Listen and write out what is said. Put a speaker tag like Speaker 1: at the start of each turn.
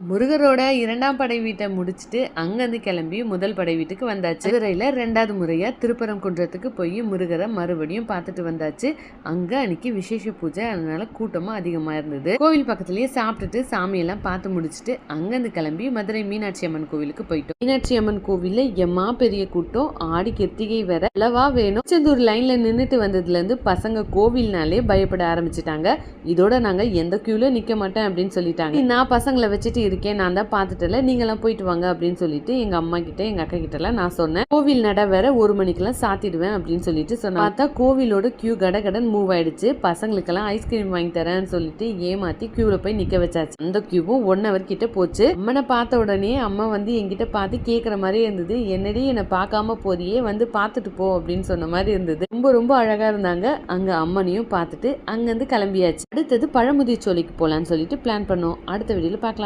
Speaker 1: முருகரோட 2ஆம் படை வீட்டை முடிச்சுட்டு அங்கேருந்து கிளம்பி முதல் படை வீட்டுக்கு வந்தாச்சு. மதுரையில் 2வது முறையாக திருப்பரங்குன்றத்துக்கு போய் முருகரை மறுபடியும் பார்த்துட்டு வந்தாச்சு. அங்கே அன்னைக்கு விசேஷ பூஜை, அதனால கூட்டமும் அதிகமாக இருந்தது. கோவில் பக்கத்துலேயே சாப்பிட்டுட்டு சாமியெல்லாம் பார்த்து முடிச்சுட்டு அங்கேருந்து கிளம்பி மதுரை மீனாட்சி அம்மன் கோவிலுக்கு போயிட்டோம். மீனாட்சி அம்மன் கோவிலில் எம்மா பெரிய கூட்டம், ஆடி கிருத்திகை வேற அளவா வேணும். திருச்செந்தூர் லைன்ல நின்றுட்டு வந்ததுலேருந்து பசங்க கோவில்னாலே பயப்பட ஆரம்பிச்சுட்டாங்க. இதோட நாங்கள் எந்த கியூல நிற்க மாட்டேன் அப்படின்னு சொல்லிட்டாங்க. நான் பசங்களை வச்சுட்டு இருக்கேன், நான் தான் பார்த்துட்டல, நீங்களாம் போயிட்டு வாங்க அப்படின்னு சொல்லிட்டு எங்க அம்மா கிட்ட எங்க அக்கா கிட்டலாம் நான் சொன்னேன். கோவில் நட வேற 1 மணிக்கெல்லாம் சாத்திடுவேன் அப்படின்னு சொல்லிட்டு சொன்னேன். பார்த்தா கோவிலோட கியூ கடகடன் மூவ் ஆயிடுச்சு. பசங்களுக்கெல்லாம் ஐஸ்கிரீம் வாங்கி தரேன்னு சொல்லிட்டு ஏமாத்தி கியூல போய் நிக்க வச்சாச்சு. அந்த கியூவும் 1 hour கிட்ட போச்சு. அம்மனை பார்த்த உடனே அம்மா வந்து என்கிட்ட பார்த்து கேட்கற மாதிரி இருந்தது. என்னடி என்னை பார்க்காம போறியே, வந்து பார்த்துட்டு போ அப்படின்னு சொன்ன மாதிரி இருந்தது. ரொம்ப ரொம்ப அழகா இருந்தாங்க. அங்க அம்மனையும் பார்த்துட்டு அங்கிருந்து கிளம்பியாச்சு. அடுத்தது பழமுதிர் சோலைக்கு போலான்னு சொல்லிட்டு பிளான் பண்ணோம். அடுத்த வீடியோல பார்க்கலாம்.